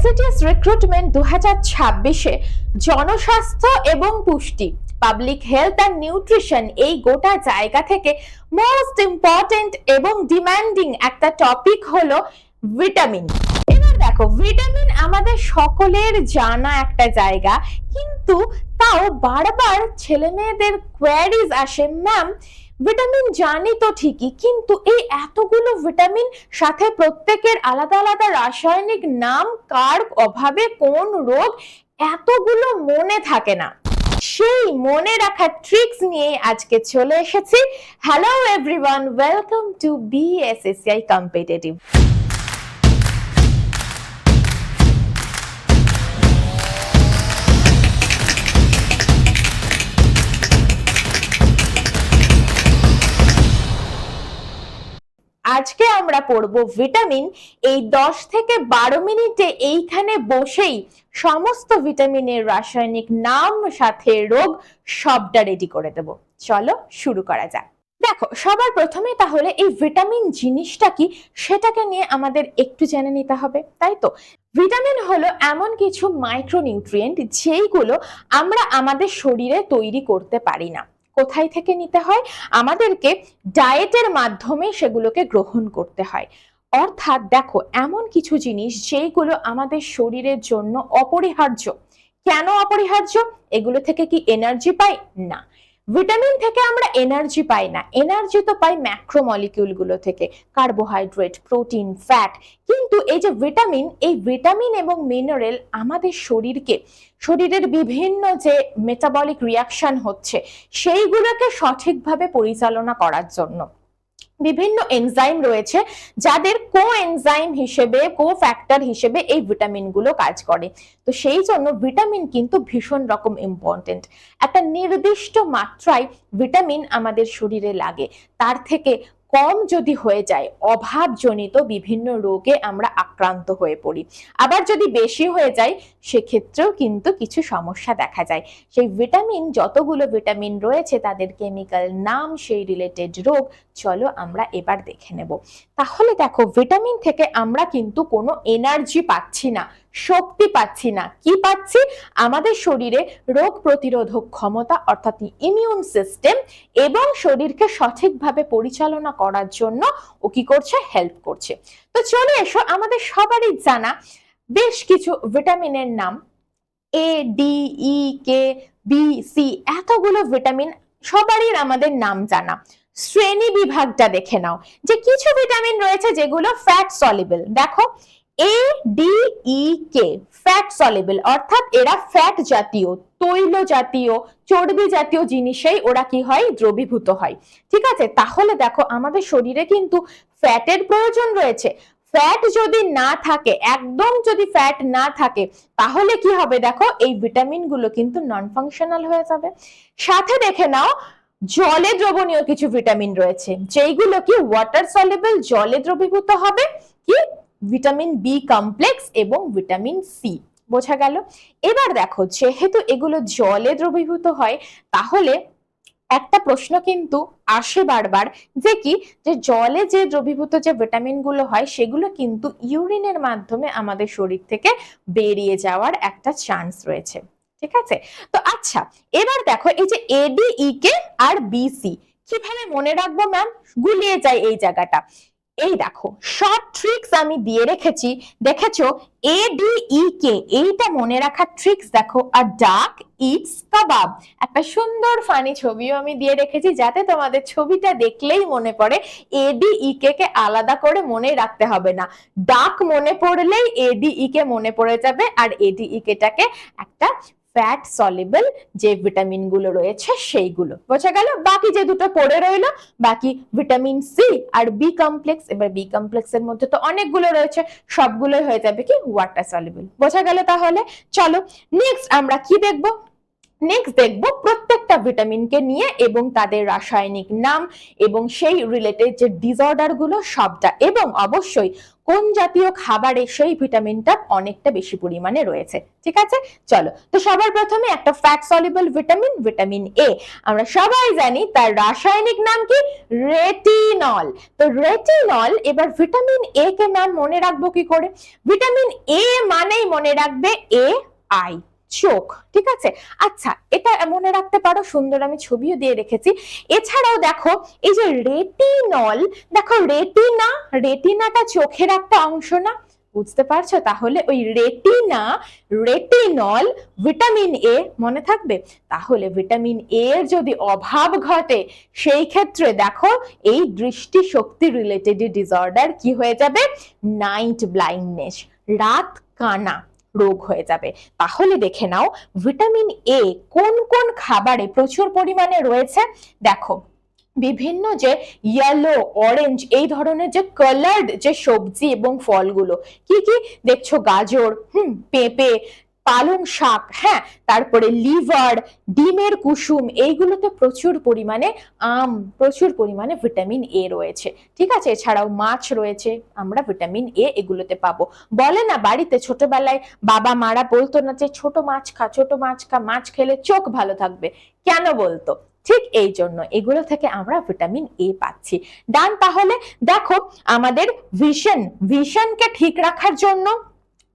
ICDS recruitment 2026-এ জনস্বাস্থ্য এবং পুষ্টি, পাবলিক হেলথ অ্যান্ড নিউট্রিশন এই গোটা জায়গা থেকে মোস্ট ইম্পর্টেন্ট এবং ডিমান্ডিং একটা টপিক হলো ভিটামিন। এবার দেখো, ভিটামিন আমাদের সকলের জানা একটা জায়গা, কিন্তু তাও বারবার ছেলে মেয়েদের কোয়ারিজ আসে, ম্যাম ভিটামিন জানি তো ঠিকই, কিন্তু এই এতগুলো ভিটামিন সাথে প্রত্যেকের আলাদা আলাদা রাসায়নিক নাম, কার অভাবে কোন রোগ, এতগুলো মনে থাকে না। সেই মনে রাখার ট্রিক্স নিয়ে আজকে চলে এসেছি। Hello everyone, welcome to BSSCI competitive. আজকে আমরা পড়বো ভিটামিন। এই 10 থেকে 12 মিনিটে এইখানে বসেই সমস্ত ভিটামিনের রাসায়নিক নাম, সাথে রোগ সবটা রেডি করে দেব। চলো শুরু করা যাক। দেখো, সবার প্রথমে তাহলে এই ভিটামিন জিনিসটা কি সেটাকে নিয়ে আমাদের একটু জেনে নিতে হবে, তাই তো? ভিটামিন হলো এমন কিছু মাইক্রোনিউট্রিয়েন্ট যেইগুলো আমরা আমাদের শরীরে তৈরি করতে পারি না। কোথায় থেকে নিতে হয়? আমাদেরকে ডায়েটের মাধ্যমে সেগুলোকে গ্রহণ করতে হয়। অর্থাৎ দেখো, এমন কিছু জিনিস যেগুলো আমাদের শরীরের জন্য অপরিহার্য। কেন অপরিহার্য? এগুলো থেকে কি এনার্জি পাই? না, ভিটামিন থেকে আমরা এনার্জি পাই না। এনার্জি তো পাই ম্যাক্রোমলিকিউল গুলো থেকে, কার্বোহাইড্রেট, প্রোটিন, ফ্যাট। কিন্তু এই যে ভিটামিন, এই ভিটামিন এবং মিনারেল আমাদের শরীরের বিভিন্ন যে মেটাবলিক রিয়াকশন হচ্ছে সেইগুলোকে সঠিকভাবে পরিচালনা করার জন্য বিভিন্ন এনজাইম রয়েছে, যাদের কো এনজাইম হিসেবে, কো ফ্যাক্টর হিসেবে এই ভিটামিন গুলো কাজ করে। তো সেই জন্য ভিটামিন কিন্তু ভীষণ রকম ইম্পর্টেন্ট। একটা নির্দিষ্ট মাত্রায় ভিটামিন আমাদের শরীরে লাগে, তার থেকে কম যদি হয়ে যায় অভাবজনিত বিভিন্ন রোগে আমরা আক্রান্ত হয়ে পড়ি। আবার যদি বেশি হয়ে যায় সেক্ষেত্রেও কিন্তু কিছু সমস্যা দেখা যায়। সেই ভিটামিন, যতগুলো ভিটামিন রয়েছে তাদের কেমিক্যাল নাম, সেই রিলেটেড রোগ চলো আমরা এবার দেখে নেব। তাহলে দেখো, ভিটামিন থেকে আমরা কিন্তু কোনো এনার্জি পাচ্ছি না, শক্তি পাচ্ছি না। কি পাচ্ছি? আমাদের শরীরে রোগ প্রতিরোধক ক্ষমতা অর্থাৎ ইমিউন সিস্টেম এবং শরীরকে সঠিকভাবে পরিচালনা করার জন্য ও কি করছে? হেল্প করছে। তো চলে এসো, আমাদের সবারই জানা বেশ কিছু ভিটামিনের নাম, এ, ডি, ই, কে, বি, সি, এতগুলো ভিটামিন সবারই আমাদের নাম জানা। শ্রেণী বিভাগটা দেখে নাও, যে কিছু ভিটামিন রয়েছে যেগুলো ফ্যাট সলিবল। দেখো, এ, ডি, ই, কে ফ্যাট সলিবল, অর্থাৎ এরা ফ্যাট জাতীয়, তৈল জাতীয়, চর্বি জাতীয় জিনিসেই ওরা কি হয়? দ্রবীভূত হয়। ঠিক আছে, তাহলে দেখো আমাদের শরীরে কিন্তু ফ্যাটের প্রয়োজন রয়েছে। ফ্যাট যদি না থাকে, একদম যদি ফ্যাট না থাকে, তাহলে কি হবে? দেখো, এই ভিটামিন গুলো কিন্তু নন ফাংশনাল হয়ে যাবে। সাথে দেখে নাও, জলে দ্রবণীয় কিছু ভিটামিন রয়েছে যেইগুলো কি ওয়াটার সলিবল, জলে দ্রবীভূত হবে। কি? ভিটামিন বি কমপ্লেক্স এবং ভিটামিন সি। বোঝা গেল? এবার দেখো, যেহেতু এগুলো জলে দ্রবীভূত হয়, তাহলে একটা প্রশ্ন কিন্তু আসে বারবার, যে কি, যে জলে যে দ্রবীভূত যে ভিটামিন গুলো হয় সেগুলো কিন্তু ইউরিনের মাধ্যমে আমাদের শরীর থেকে বেরিয়ে যাওয়ার একটা চান্স রয়েছে। ঠিক আছে, তো আচ্ছা, এবার দেখো এই যে এডিইকে আর বিসি কিভাবে মনে রাখবো ম্যাম? গুলিয়ে যায় এই জায়গাটা। এই দেখো, শর্ট ট্রিক্স আমি দিয়ে রেখেছি, দেখেছো? এডিইকে, এইটা মনে রাখার ট্রিক্স দেখো, আ ডাক ইটস কাবাব। একটা সুন্দর ফানি ছবিও আমি দিয়ে রেখেছি, যাতে তোমাদের ছবিটা দেখলেই মনে পড়ে। এডিইকে কে আলাদা করে মনে রাখতে হবে না, ডাক মনে পড়লেই এডিইকে মনে পড়ে যাবে। আর এডিইকে টাকে একটা ফ্যাট সলিবল যে ভিটামিন গুলো রয়েছে সেইগুলো। বোঝা গেল? বাকি যে দুটো পড়ে রইলো, বাকি ভিটামিন সি আর বি কমপ্লেক্স। এবার বি কমপ্লেক্স এর মধ্যে তো অনেকগুলো রয়েছে, সবগুলোই হয়ে যাবে কি? Water soluble. বোঝা গেল? তাহলে চলো নেক্সট আমরা কি দেখবো? নেক্সট দেখবো প্রত্যেকটা ভিটামিনকে নিয়ে এবং তাদের রাসায়নিক নাম এবং সেই রিলেটেড যে ডিসঅর্ডার গুলো সবটা, এবং অবশ্যই কোন জাতীয় খাবারে সেই ভিটামিনটা অনেকটা বেশি পরিমাণে রয়েছে। ঠিক আছে, চলো তো সবার প্রথমে একটা fat soluble vitamin, vitamin A. আমরা সবাই জানি তার রাসায়নিক নাম কি? রেটিনল। তো রেটিনল, এবার ভিটামিন এ কে ম্যাম মনে রাখবো কি করে? ভিটামিন এ মানেই মনে রাখবে এ আই, চোখ। ঠিক আছে, আচ্ছা এটা মনে রাখতে পারো, সুন্দর আমি ছবিও দিয়ে রেখেছি। এছাড়াও দেখো এই যে রেটিনল, দেখো রেটিনা, রেটিনাটা চোখের একটা অংশ না? বুঝতে পারছো? তাহলে ওই রেটিনা, রেটিনল, ভিটামিন এ মনে থাকবে। তাহলে ভিটামিন এ এর যদি অভাব ঘটে সেই ক্ষেত্রে দেখো এই দৃষ্টি শক্তি রিলেটেড ডিসঅর্ডার কি হয়ে যাবে? নাইট ব্লাইন্ডনেস, রাত কানা রোগ হয়ে যাবে। তাহলে দেখে নাও ভিটামিন এ কোন কোন খাবারে প্রচুর পরিমাণে রয়েছে। দেখো বিভিন্ন যে ইয়েলো, অরেঞ্জ এই ধরনের যে কালার্ড যে সবজি এবং ফলগুলো, কি কি দেখছো? গাজর, পেঁপে, পালং শাক, হ্যাঁ, তারপরে লিভার, ডিমের কুসুম, এইগুলোতে প্রচুর পরিমাণে প্রচুর পরিমাণে ভিটামিন এ রয়েছে। ঠিক আছে, এছাড়াও মাছ রয়েছে, আমরা ভিটামিন এ এগুলোতে পাবো। বলে না বাড়িতে ছোটবেলায় বাবা মারা বলতো না যে ছোট মাছ খা, ছোট মাছ খা, মাছ খেলে চোখ ভালো থাকবে, কেন বলতো? ঠিক এই জন্য এগুলো থেকে আমরা ভিটামিন এ পাচ্ছি। ডান, তাহলে দেখো আমাদের ভিশনকে ঠিক রাখার জন্য,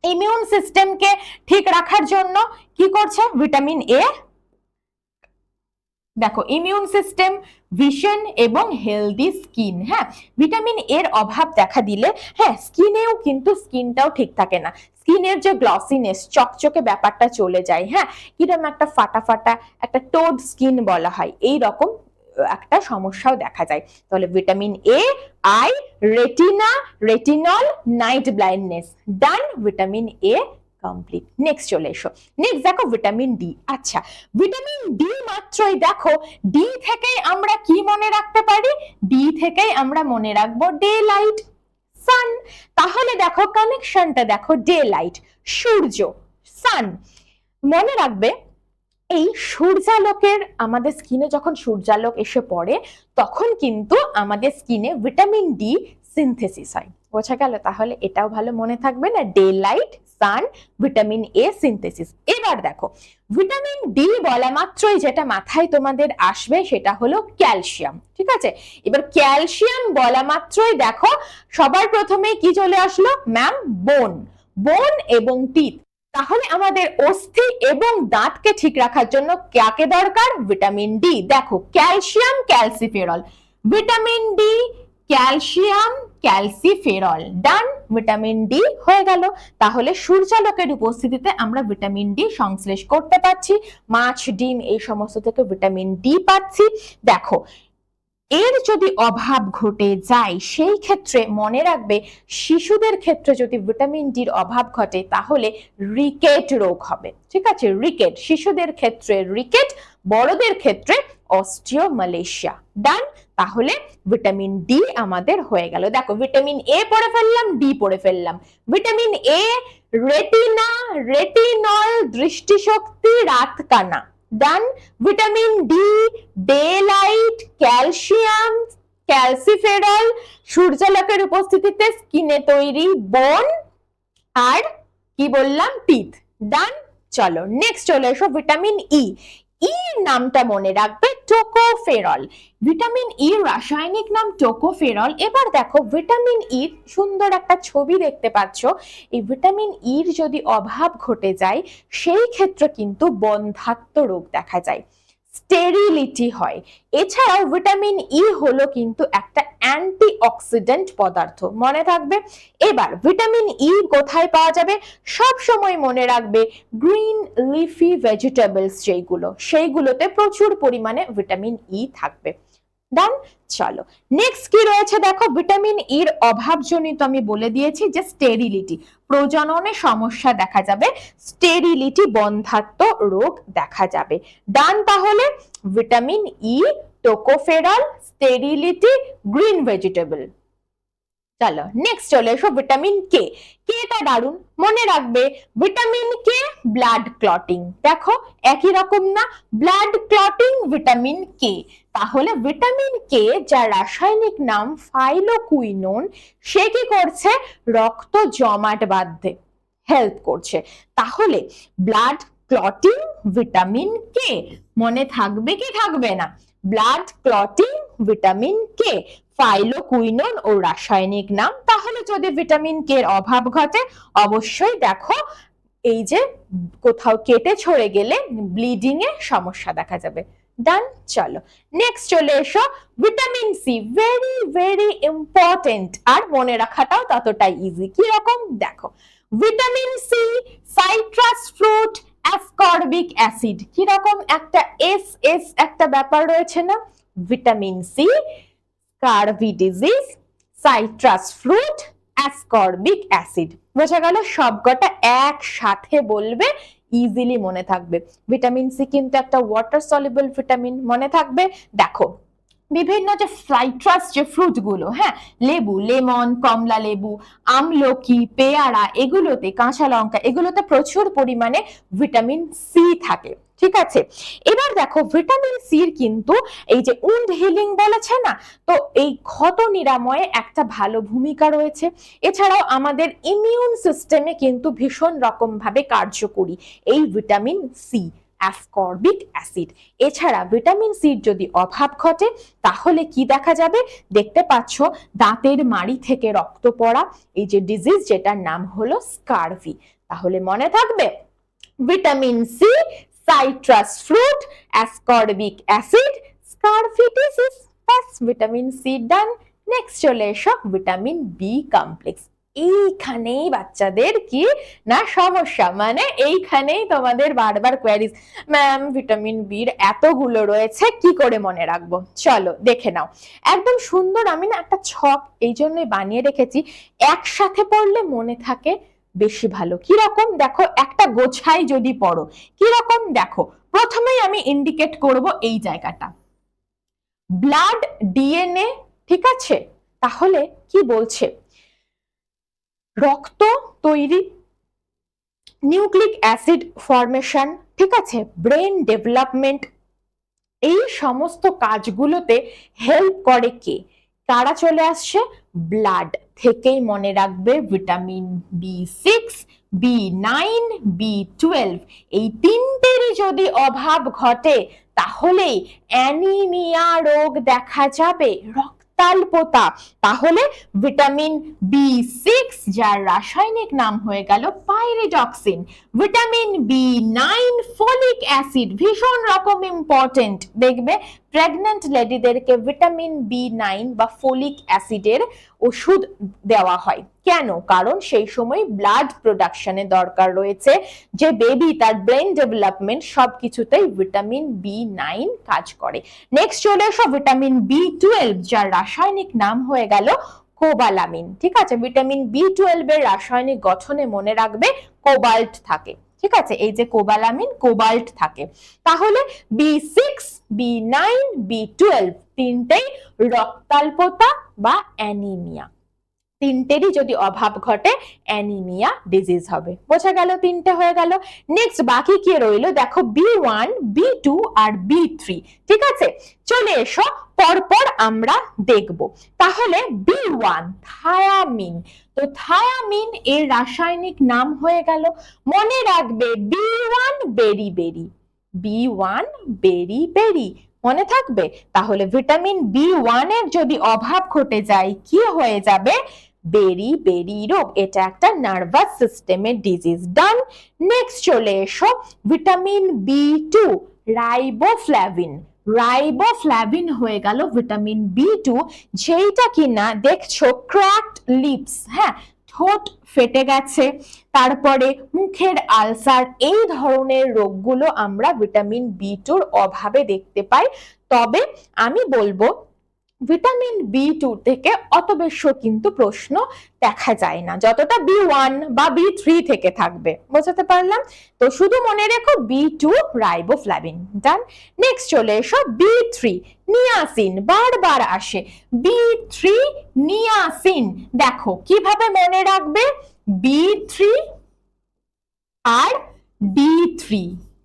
ইমিউন সিস্টেমকে ঠিক রাখার জন্য কি করছে ভিটামিন এ? দেখো ইমিউন সিস্টেম, ভিশন এবং হেলদি স্কিন। হ্যাঁ, ভিটামিন এর অভাব দেখা দিলে হ্যাঁ স্কিনেও কিন্তু স্কিনটাও ঠিক থাকে না, স্কিনের যে গ্লসিনেস, চকচকে ব্যাপারটা চলে যায়। হ্যাঁ, কিরকম একটা ফাটা ফাটা, একটা টোড স্কিন বলা হয়, এই রকম একটা সমস্যাও দেখা যায়। তাহলে vitamin A, I, retina, retinol, night blindness, done, vitamin A complete. Next চলে এসো, নেক্সট দেখো ভিটামিন ডি। আচ্ছা, ভিটামিন ডি মাত্রই দেখো ডি থেকে আমরা কি মনে রাখতে পারি? ডি থেকে আমরা মনে রাখবো ডে লাইট, সান। তাহলে দেখো কানেকশনটা দেখো, ডে লাইট সূর্য, সান। মনে রাখবে এই সূর্যালোকের, আমাদের স্কিনে যখন সূর্যালোক এসে পড়ে তখন কিন্তু আমাদের স্কিনে ভিটামিন ডি সিনথেসিস হয়। বোঝা গেল? তাহলে এটাও ভালো মনে থাকবে না, ডে লাইট, সান, ভিটামিন এ সিনথেসিস। এবার দেখো ভিটামিন ডি বলা মাত্রই যেটা মাথায় তোমাদের আসবে সেটা হলো ক্যালসিয়াম। ঠিক আছে, এবার ক্যালসিয়াম বলা মাত্রই দেখো সবার প্রথমে কি চলে আসলো ম্যাম? বোন, বোন এবং টিথ। তাহলে আমাদের অস্থি এবং দাঁতকে ঠিক রাখার জন্য কাকে দরকার? Vitamin D. দেখো calcium, calciferol, vitamin D, calcium, calciferol, done, vitamin D হয়ে গেল। তাহলে সূর্যালোকের উপস্থিতিতে আমরা ভিটামিন ডি সংশ্লেষ করতে পারছি, মাছ, ডিম এই সমস্ত থেকে ভিটামিন ডি পাচ্ছি। দেখো এর যদি অভাব ঘটে যায় সেই ক্ষেত্রে মনে রাখবে শিশুদের ক্ষেত্রে যদি ভিটামিন ডির অভাব ঘটে তাহলে রিকেট রোগ হবে। ঠিক আছে, রিকেট, শিশুদের ক্ষেত্রে রিকেট, বড়দের ক্ষেত্রে অস্টিওমালেশিয়া। ডান, তাহলে ভিটামিন ডি আমাদের হয়ে গেল। দেখো ভিটামিন এ পড়ে ফেললাম, ডি পড়ে ফেললাম। ভিটামিন এ রেটিনা, রেটিনল, দৃষ্টিশক্তি, রাতকানা, done. Vitamin D daylight, calcium, calciferol, সূর্যালোকের উপস্থিতিতে স্কিনে তৈরি বোন, আর কি বললাম? টিথ। ডান, চলো নেক্সট চলে এসো ভিটামিন ই। ইর নামটা মনে রাখবে টোকোফেরল। ভিটামিন ই রাসায়নিক নাম টোকোফেরল। এবার দেখো ভিটামিন ই সুন্দর একটা ছবি দেখতে পাচ্ছ, এই ভিটামিন ইর যদি অভাব ঘটে যায় সেই ক্ষেত্রে কিন্তু বন্ধ্যাত্ব রোগ দেখা যায়, স্টেরিলিটি হয়। এছাড়াও ভিটামিন ই হলো কিন্তু একটা অ্যান্টিঅক্সিডেন্ট পদার্থ, মনে থাকবে। এবার ভিটামিন ই কোথায় পাওয়া যাবে? সব সময় মনে রাখবে গ্রিন লিফি ভেজিটেবলস যেগুলো, সেইগুলোতে প্রচুর পরিমাণে ভিটামিন ই থাকবে। ডান, চলো নেক্সট কি রয়েছে দেখো, ভিটামিন ইর অভাবজনিত আমি বলে দিয়েছি যে স্টেরিলিটি, প্রজননে সমস্যা দেখা যাবে, স্টেরিলিটি বন্ধ্যাত্ব রোগ দেখা যাবে। ডান, তাহলে vitamin E, tocopherol, sterility, green vegetable. চলো নেক্সট চলে এসো ভিটামিন কে। কেটা দারুন, মনে রাখবে ভিটামিন কে ব্লাড ক্লটিং। দেখো একই রকম না, ব্লাড ক্লটিং ভিটামিন কে। তাহলে ভিটামিন কে যার রাসায়নিক নাম ফাইলোকুইনোন, সে কি করছে? রক্ত জমাট বাঁধতে হেল্প করছে। তাহলে ব্লাড ক্লটিং ভিটামিন কে, মনে থাকবে কি থাকবে না? ব্লাড ক্লটিং ভিটামিন কে, ফাইলোকুইনোন ও রাসায়নিক নাম। তাহলে যদি ভিটামিন কে এর অভাব ঘটে, অবশ্যই দেখো এই যে কোথাও কেটে ছড়ে গেলে ব্লিডিং এ সমস্যা দেখা যাবে। ডান। চলো নেক্সট চলে এসো vitamin C. Very very important, আর মনে রাখাটাও ততটাই ইজি। কি রকম? দেখো vitamin C, citrus fruit, ascorbic acid. কি রকম একটা এস এস একটা ব্যাপার রয়েছে না? Vitamin C, scurvy disease, citrus fruit, ascorbic acid. বোঝা গেল? সবকটা একসাথে বলবে, ইজিলি মনে থাকবে। ভিটামিন সি কিন্তু একটা ওয়াটার সলিউবল ভিটামিন, মনে থাকবে। দেখো বিভিন্ন যে সাইট্রাস যে ফ্রুট গুলো, হ্যাঁ, লেবু, লেমন, কমলা লেবু, আমলকি, পেয়ারা, এগুলোতে, কাঁচা লঙ্কা, এগুলোতে প্রচুর পরিমাণে ভিটামিন সি থাকে। ঠিক আছে, এবার দেখো ভিটামিন সির কিন্তু এই যে উন্ড হিলিং বলেছে না, তো এই ক্ষত নিরাময়ে একটা ভালো ভূমিকা রয়েছে। এছাড়াও আমাদের ইমিউন সিস্টেমে কিন্তু ভীষণ রকম ভাবে কার্যকরী এই ভিটামিন সি, অ্যাসকর্বিক অ্যাসিড। এছাড়া ভিটামিন সির যদি অভাব ঘটে, তাহলে কি দেখা যাবে? দেখতে পাচ্ছ দাঁতের মাড়ি থেকে রক্ত পড়া, এই যে ডিজিজ, যেটার নাম হলো স্কারভি। তাহলে মনে থাকবে vitamin C, citrus fruit, ascorbic acid, scurvy disease. ব্যাস, ভিটামিন সি ডান। নেক্সট চলে এসো ভিটামিন বি কমপ্লেক্স। এইখানেই বাচ্চাদের কি না সমস্যা, মানে এইখানেই তোমাদের বারবার কোয়ারিজ, ম্যাম ভিটামিন বির এতগুলো রয়েছে, কি করে মনে রাখবো? চলো দেখে নাও। একদম সুন্দর, আমি না একটা ছক এই জন্যই বানিয়ে রেখেছি, একসাথে পড়লে মনে থাকে বেশি ভালো। কি রকম? দেখো একটা গোছাই যদি পড়ো, কি রকম? দেখো প্রথমেই আমি ইন্ডিকেট করব এই জায়গাটা, ব্লাড ডিএনএ। ঠিক আছে, তাহলে কি বলছে? রক্ত তৈরি, নিউক্লিক অ্যাসিড ফরমেশন, ঠিক আছে, ব্রেন ডেভেলপমেন্ট, এই সমস্ত কাজগুলোতে হেল্প করে কে? কারা চলে আসছে? ব্লাড থেকেই মনে রাখবে ভিটামিন বি6, বি9, বি12, এই তিনটেরই যদি অভাব ঘটে, তাহলেই অ্যানিমিয়া রোগ দেখা যাবে, রক্তাল্পতা। তাহলে ভিটামিন বি6, যার রাসায়নিক নাম হয়ে গেল পাইরিডক্সিন, ভিটামিন বি9, ফলিক অ্যাসিড, ভীষণ রকম ইম্পর্টেন্ট। দেখবে প্রেগন্যান্ট লেডিদেরকে ভিটামিন বি9 বা ফলিক অ্যাসিডের ওষুধ দেওয়া হয়। কেন? কারণ সেই সময় ব্লাড প্রোডাকশনের দরকার রয়েছে, যে বেবি তার ব্রেন ডেভেলপমেন্ট সবকিছুতেই ভিটামিন বি9 কাজ করে। নেক্সট চলে এসো ভিটামিন বি12, যার রাসায়নিক নাম হয়ে গেল কোবালামিন। ঠিক আছে, ভিটামিন বি12 এর রাসায়নিক গঠনে মনে রাখবে কোবাল্ট থাকে। ঠিক আছে, এই যে কোবালামিন, কোবাল্ট থাকে। তাহলে বি6, বি9, বি12 তিনটেই রক্তাল্পতা বা অ্যানিমিয়া, তিনটেরই যদি অভাব ঘটে অ্যানিমিয়া ডিজিজ হবে। বোঝা গেল? তিনটে হয়ে গেল। নেক্সট বাকি কি রইলো? দেখো বি1, বি2 আর বি3। ঠিক আছে, চলে এসো পরপর আমরা দেখব। তাহলে বি1 থায়ামিন, তো থায়ামিন এর রাসায়নিক নাম হয়ে গেল, মনে রাখবে বি1 বেরি বেরি, বি1 বেরি বেরি, মনে থাকবে। তাহলে ভিটামিন বি1 এর যদি অভাব ঘটে যায়, কি হয়ে যাবে? বেরি বেরি রোগ। এটা একটা নার্ভাস সিস্টেমের ডিজিজ। ডান। নেক্সট চলে এসো ভিটামিন বি2, রাইবোফ্লাভিন। রাইবোফ্লাভিন হয়ে গেল ভিটামিন বি2, যেইটা কিনা দেখছো ক্র্যাকড লিপস, হ্যাঁ, ঠোঁট ফেটে গেছে, তারপরে মুখের আলসার, এই ধরনের রোগগুলো আমরা ভিটামিন বি2 অভাবে দেখতে পাই। তবে আমি বলবো ভিটামিন B2 থেকে অত বেশি কিন্তু প্রশ্ন দেখা যায় না, যতটা B1 বা B3 থেকে থাকবে। বোঝাতে পারলাম? তো শুধু মনে রেখো B2 রাইবোফ্লাভিন। ডান। নেক্সট চলে এসো B3 নিয়াসিন, বারবার আসে B3 নিয়াসিন। দেখো কিভাবে মনে রাখবে B3 আর D3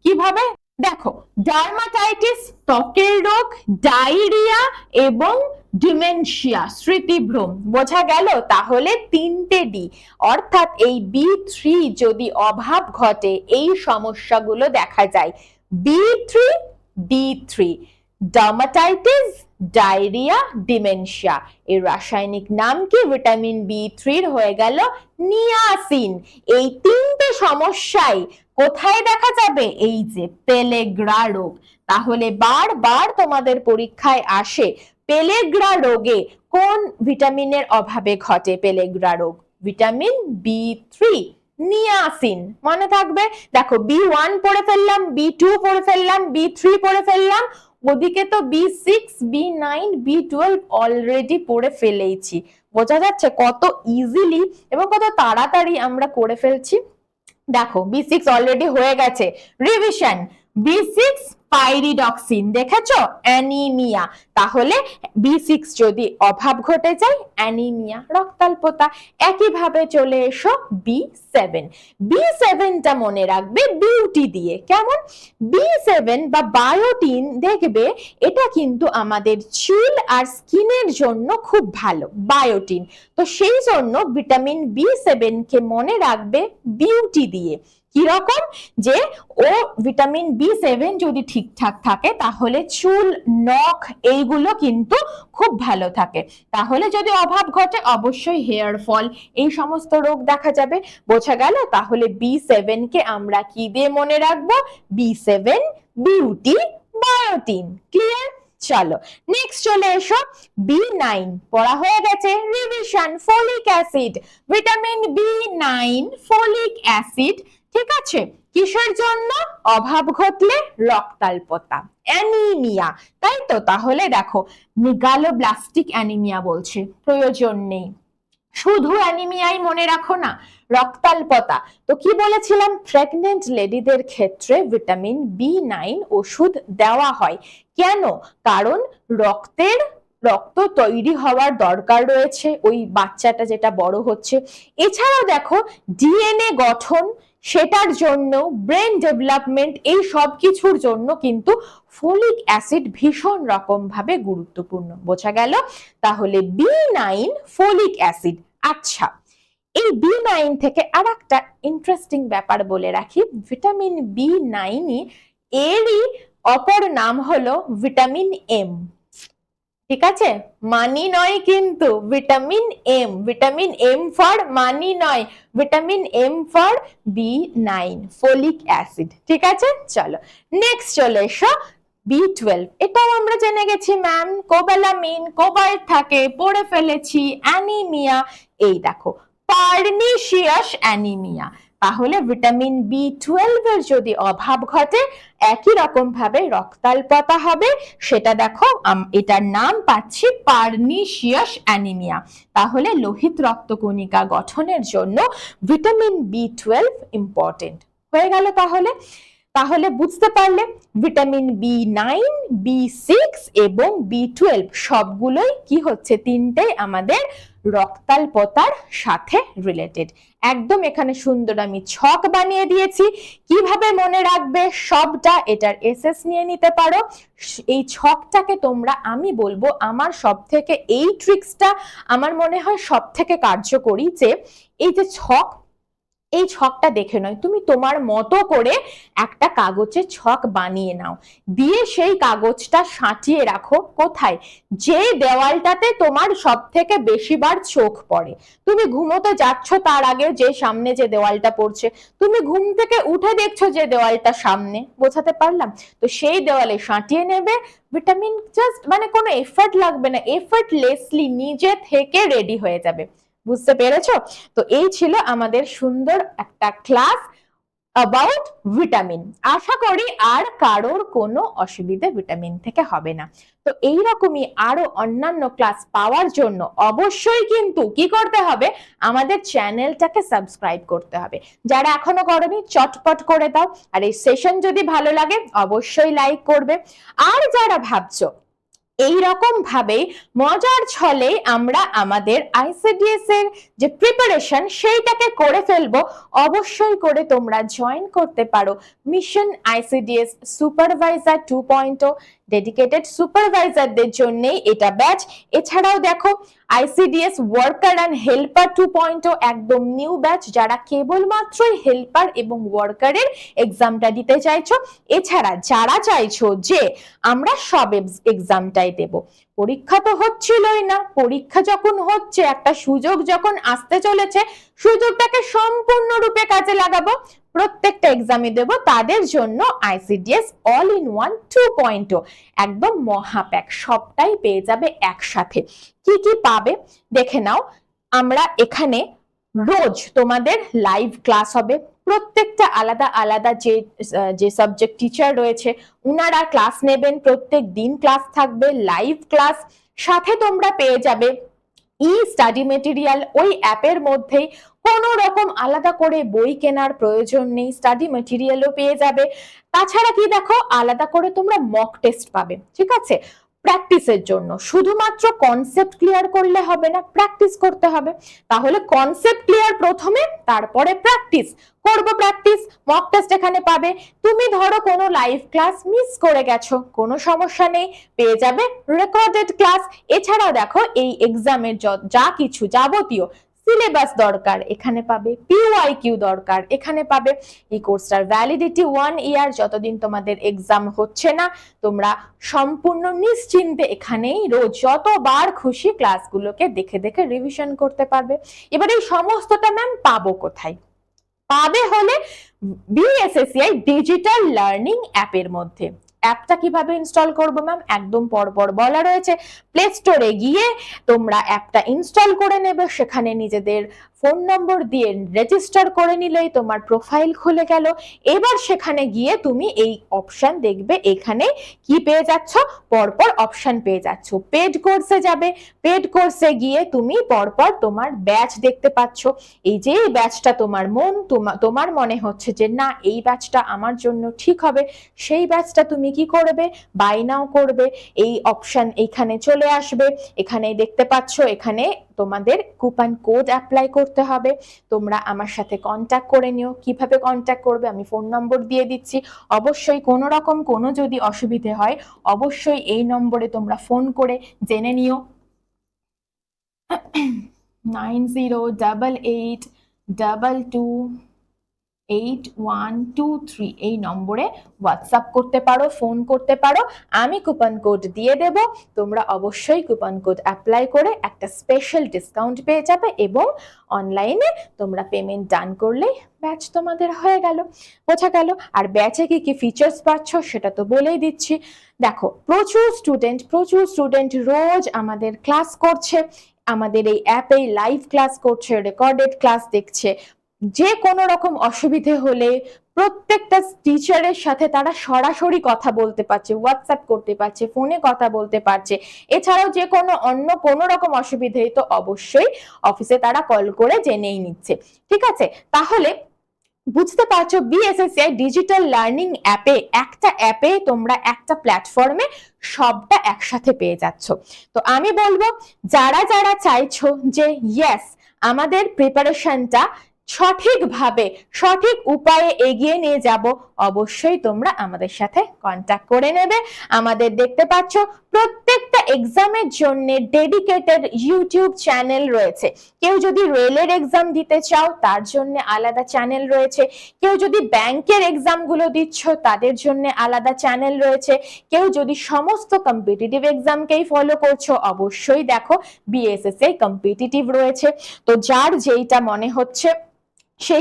কিভাবে? দেখো, ডার্মাটাইটিস ত্বকের রোগ, ডায়রিয়া এবং ডিমেনশিয়া স্মৃতিভ্রম, বোঝা গেল? তাহলে 3টে ডি, অর্থাৎ এই B3 যদি অভাব ঘটে এই সমস্যাগুলো দেখা যায়। B3 D3, dermatitis, diarrhoea, dementia. এর রাসায়নিক নাম কি? ভিটামিন B3 হয়ে গেল নিয়াসিন। এই 3টে সমস্যায় কোথায় দেখা যাবে? এই যে পেলেগ্রা রোগ। তাহলে বারবার তোমাদের পরীক্ষায় আসে পেলেগ্রা রোগে কোন ভিটামিনের অভাবে ঘটে পেলেগ্রা রোগ? Vitamin B3 niacin. মনে থাকবে? দেখো B1 পড়ে ফেললাম, B2 পড়ে ফেললাম, B3 পড়ে ফেললাম, ওদিকে তো B6, B9, B12 অলরেডি পড়ে ফেলেইছি। বোঝা যাচ্ছে কত ইজিলি এবং কত তাড়াতাড়ি আমরা করে ফেলছি। দেখো B6 অলরেডি হয়ে গেছে। রিভিশন, B6 পাইরিডক্সিন, দেখেছো? অ্যানিমিয়া। তাহলে B6 যদি অভাব ঘটে যায়, অ্যানিমিয়া, রক্তাল্পতা। একইভাবে চলে এসো B7। B7টা মনে রাখবে বিউটি দিয়ে। কেমন? B7 বা বায়োটিন, দেখবে এটা কিন্তু আমাদের চুল আর স্কিনের জন্য খুব ভালো, বায়োটিন। তো সেই জন্য ভিটামিন B7 কে মনে রাখবে বিউটি দিয়ে। কিরকম? যে ও ভিটামিন B7 যদি ঠিকঠাক থাকে তাহলে চুল, নখ এইগুলো কিন্তু খুব ভালো থাকে। তাহলে যদি অভাব ঘটে অবশ্যই হেয়ার ফল, এই সমস্ত রোগ দেখা যাবে। বোঝা গেল? তাহলে B7 কে আমরা কি দিয়ে মনে রাখবো? B7 beauty, বায়োটিন। ক্লিয়ার? চলো নেক্সট চলে এসো B9, পড়া হয়ে গেছে। Revision, folic acid. Vitamin B9 folic acid, ঠিক আছে? কিসের জন্য অভাব ঘটলে? রক্তাল্পতা, অ্যানিমিয়া, তাই তো? তাহলে দেখো মেগালোব্লাস্টিক অ্যানিমিয়া বলছে, প্রয়োজন নেই, শুধু অ্যানিমিয়াই মনে রাখো না, রক্তাল্পতা। তো কি বলেছিলাম? প্রেগনেন্ট লেডিদের ক্ষেত্রে ভিটামিন B9 ওষুধ দেওয়া হয়। কেন? কারণ রক্ত তৈরি হওয়ার দরকার রয়েছে ওই বাচ্চাটা যেটা বড় হচ্ছে। এছাড়াও দেখো ডিএনএ গঠন, সেটার জন্য ব্রেন ডেভেলপমেন্ট, এই সব কিছুর জন্য কিন্তু ফলিক অ্যাসিড ভীষণ রকম ভাবে গুরুত্বপূর্ণ। বোঝা গেল? তাহলে B9 ফলিক অ্যাসিড। আচ্ছা, এই B9 থেকে আর একটা ইন্টারেস্টিং ব্যাপার বলে রাখি। ভিটামিন B9 এরই অপর নাম হলো ভিটামিন M। ঠিক আছে? মানি নয় কিন্তু, vitamin M। Vitamin M for money নয়, vitamin M for B9 folic acid. ঠিক আছে? চলো নেক্সট চলে এসো B12। এটাও আমরা জেনে গেছি ম্যাম, কোবালামিন, কোবাল্ট থাকে, পড়ে ফেলেছি। অ্যানিমিয়া, এই দেখো পার্নিশিয়াস অ্যানিমিয়া। তাহলে ভিটামিন B12 এর যদি অভাব ঘটে একই রকম ভাবে রক্তাল্পতা হবে। সেটা দেখো এটার নাম পাচ্ছি পার্নিশিয়াস অ্যানিমিয়া। তাহলে লোহিত রক্তকণিকা গঠনের জন্য ভিটামিন B12 ইম্পর্টেন্ট হয়ে গেল। তাহলে বুঝতে পারলে ভিটামিন B9, B6 এবং B12 সবগুলোই কি হচ্ছে? 3টেই আমাদের রক্তাল্পতার সাথে রিলেটেড। একদম এখানে সুন্দর আমি ছক বানিয়ে দিয়েছি, কিভাবে মনে রাখবে সবটা এটার এসএস নিয়ে নিতে পারো। এই ছকটাকে তোমরা, আমি বলবো আমার সব থেকে এই ট্রিক্সটা আমার মনে হয় সব থেকে কার্যকরী, যে এই যে ছক, এই ছকটা দেখে নয়, তুমি তোমার মতো করে একটা কাগজের ছক বানিয়ে নাও, দিয়ে সেই কাগজটা সাঁটিয়ে রাখো কোথায়? যে দেওয়ালটাতে তোমার সব থেকে বেশিবার চোখ পড়ে। তুমি ঘুমোতে যাচ্ছ তার আগে যে সামনে যে দেওয়ালটা পড়ছে, তুমি ঘুম থেকে উঠে দেখছো যে দেওয়ালটা সামনে। বোঝাতে পারলাম? তো সেই দেওয়ালে সাঁটিয়ে নেবে ভিটামিন, জাস্ট মানে কোনো এফর্ট লাগবে না, এফর্টলেসলি নিজে থেকে রেডি হয়ে যাবে। বুঝতে পেরেছো? তো এই ছিল আমাদের সুন্দর একটা ক্লাস। About vitamin. আশা করি আর কারোর কোনো অসুবিধা ভিটামিন থেকে হবে না। তো এইরকমই আরো অন্যান্য ক্লাস পাওয়ার জন্য অবশ্যই কিন্তু কি করতে হবে, আমাদের চ্যানেলটাকে সাবস্ক্রাইব করতে হবে। যারা এখনো করোনি চটপট করে দাও। আর এই সেশন যদি ভালো লাগে অবশ্যই লাইক করবে। আর যারা ভাবছো এইরকম ভাবে মজার ছলে আমরা আমাদের আইসিডিএস এর যে প্রিপারেশন সেইটাকে করে ফেলবো, অবশ্যই করে তোমরা জয়েন করতে পারো মিশন আইসিডিএস সুপারভাইজার 2.0। ডেডিকেটেড সুপারভাইজারদের জন্যই এটা ব্যাচ। এছাড়াও দেখো আইসিডিএস ওয়ার্কার অ্যান্ড হেল্পার 2.0 একদম নিউ ব্যাচ, যারা কেবলমাত্রই হেল্পার এবং ওয়ার্কারের এক্সামটা দিতে চাইছো। এছাড়া যারা চাইছো যে আমরা সব এক্সামটাই দেব, পরীক্ষা তো হচ্ছিলই না, পরীক্ষা যখন হচ্ছে, একটা সুযোগ যখন আসতে চলেছে, সুযোগটাকে সম্পূর্ণরূপে কাজে লাগাবো, প্রত্যেকটা এক্সামে দেব, তাদের জন্য আইসিডিএস অল ইন ওয়ান 2.0 একদম মহাপ্যাক, সবটাই পেয়ে যাবে একসাথে। কি কি পাবে দেখে নাও। আমরা এখানে রোজ তোমাদের লাইভ ক্লাস হবে, প্রত্যেকটা আলাদা আলাদা যে সাবজেক্ট টিচার রয়েছে উনারা ক্লাস নেবেন, প্রত্যেক দিন ক্লাস থাকবে, লাইভ ক্লাস। সাথে তোমরা পেয়ে যাবে ই স্টাডি মেটেরিয়াল, ওই অ্যাপের মধ্যেই, কোনো রকম আলাদা করে বই কেনার প্রয়োজন নেই, স্টাডি মেটেরিয়ালও পেয়ে যাবে। তাছাড়া কি দেখো, আলাদা করে তোমরা মক টেস্ট পাবে, ঠিক আছে, প্র্যাকটিসের জন্য। শুধুমাত্র কনসেপ্ট ক্লিয়ার করলে হবে না, প্র্যাকটিস করতে হবে। তাহলে কনসেপ্ট ক্লিয়ার প্রথমে, তারপরে প্র্যাকটিস করব। প্র্যাকটিস মক টেস্ট এখানে পাবে। তুমি ধরো কোনো লাইভ ক্লাস মিস করে গেছো, কোনো সমস্যা নেই, পেয়ে যাবে রেকর্ডেড ক্লাস। এছাড়াও দেখো এই এক্সামের যা কিছু যাবতীয় সিলেবাস দরকার এখানে পাবে, পিওয়াইকিউ দরকার এখানে পাবে। এই কোর্সটার ভ্যালিডিটি 1 ইয়ার, যতদিন তোমাদের এক্সাম হচ্ছে না তোমরা সম্পূর্ণ নিশ্চিন্তে এখানেই রোজ যতবার খুশি ক্লাসগুলোকে দেখে দেখে রিভিশন করতে পারবে। এবার এই সমস্তটা ম্যাম পাবো কোথায়? পাবে হলে বিএসএসসিআই ডিজিটাল লার্নিং অ্যাপের মধ্যে। অ্যাপটা কিভাবে ইনস্টল করবো ম্যাম, একদম পরপর বলা রয়েছে। প্লে স্টোরে গিয়ে তোমরা অ্যাপটা ইনস্টল করে নেবে, সেখানে নিজেদের ফোন নম্বর দিয়ে রেজিস্টার করে নিলেই তোমার প্রোফাইল খুলে গেল। এবার সেখানে গিয়ে তুমি এই অপশন দেখবে, এখানে কি পেয়ে যাচ্ছ, পরপর অপশন পেয়ে যাচ্ছ। পেড কোর্সে যাবে, পেড কোর্সে গিয়ে তুমি পরপর তোমার ব্যাচ দেখতে পাচ্ছ। এই যে ব্যাচটা তোমার মনে হচ্ছে যে না এই ব্যাচটা আমার জন্য ঠিক হবে, সেই ব্যাচটা তুমি কি করবে, বাই নাও করবে। এই অপশন এখানে চলে আসবে, এখানে দেখতে পাচ্ছ, এখানে তোমাদের কুপন কোড অ্যাপ্লাই করতে হবে। তোমরা আমার সাথে কন্ট্যাক্ট করে নিও। কিভাবে কন্ট্যাক্ট করবে আমি ফোন নম্বর দিয়ে দিচ্ছি। অবশ্যই কোনো রকম কোনো যদি অসুবিধে হয় অবশ্যই এই নম্বরে তোমরা ফোন করে জেনে নিও। 9088228123 এই নম্বরে হোয়াটসঅ্যাপ করতে পারো, ফোন করতে পারো, আমি কুপন কোড দিয়ে দেব। তোমরা অবশ্যই কুপন কোড অ্যাপ্লাই করে একটা স্পেশাল ডিসকাউন্ট পেয়ে যাবে এবং অনলাইনে তোমরা পেমেন্ট ডান করলেই ব্যাচ তোমাদের হয়ে গেল। বোঝা গেল? আর ব্যাচে কি কি ফিচার্স পাচ্ছ সেটা তো বলেই দিচ্ছি। দেখো প্রচুর স্টুডেন্ট রোজ আমাদের ক্লাস করছে, আমাদের এই অ্যাপে লাইভ ক্লাস করছে, রেকর্ডেড ক্লাস দেখছে। যে কোনো রকম অসুবিধে হলে প্রত্যেকটা টিচারের সাথে তারা সরাসরি কথা বলতে পারছে, হোয়াটসঅ্যাপ করতে পারছে, ফোনে কথা বলতে পারছে। এছাড়াও যে কোনো অন্য কোনো রকম অসুবিধে তো অবশ্যই অফিসে তারা কল করে জেনেই নিচ্ছে। ঠিক আছে, তাহলে বুঝতে পারছো বিএসএসসিআই ডিজিটাল লার্নিং একটা অ্যাপে তোমরা একটা প্ল্যাটফর্মে সবটা একসাথে পেয়ে যাচ্ছ। তো আমি বলবো যারা যারা চাইছো যে ইয়েস আমাদের প্রিপারেশনটা সঠিকভাবে সঠিক উপায়ে এগিয়ে নিয়ে যাব, অবশ্যই তোমরা আমাদের সাথে কন্ট্যাক্ট করে নেবে। আমাদের দেখতে পাচ্ছ প্রত্যেকটা এক্সামের জন্য ডেডিকেটেড ইউটিউব চ্যানেল রয়েছে। কেউ যদি রেলের এক্সাম দিতে চাও তার জন্য আলাদা চ্যানেল রয়েছে, কেউ যদি ব্যাংকের এক্সামগুলো দিচ্ছ তাদের জন্য আলাদা চ্যানেল রয়েছে, কেউ যদি সমস্ত কম্পিটিটিভ এক্সামকেই ফলো করছো অবশ্যই দেখো বিএসএসসিআই কম্পিটিটিভ রয়েছে। তো যার যেইটা মনে হচ্ছে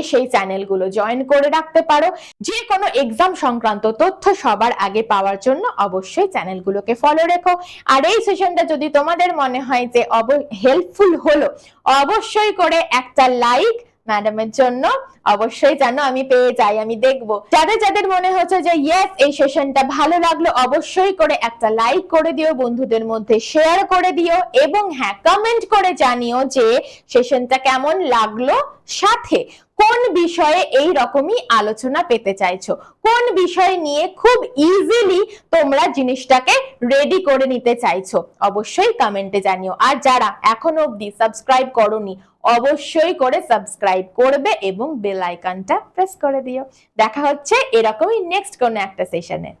সেই চ্যানেলগুলো জয়েন করে রাখতে পারো। যে কোনো এক্সাম সংক্রান্ত তথ্য সবার আগে পাওয়ার জন্য অবশ্যই চ্যানেলগুলোকে ফলো রেখো। আর এই সেশনটা যদি তোমাদের মনে হয় যে হেল্পফুল হলো, অবশ্যই করে একটা লাইক ম্যাডামের জন্য অবশ্যই জানো আমি পেয়ে যাই, আমি দেখবো। যাদের যাদের মনে হচ্ছে যে ইয়েস এই সেশনটা ভালো লাগলো, অবশ্যই করে একটা লাইক করে দিও, বন্ধুদের মধ্যে শেয়ার করে দিও, এবং হ্যাঁ কমেন্ট করে জানিও যে সেশনটা কেমন লাগলো, সাথে কোন বিষয়ে এই রকমই আলোচনা পেতে চাইছো, কোন বিষয় নিয়ে খুব ইজিলি তোমরা জিনিসটাকে রেডি করে নিতে চাইছো, অবশ্যই কমেন্টে জানিও। আর যারা এখনো অবধি সাবস্ক্রাইব করোনি, অবশ্যই করে সাবস্ক্রাইব করবে এবং বেল আইকনটা প্রেস করে দিও। দেখা হচ্ছে এরকমই নেক্সট কোনো একটা সেশনে।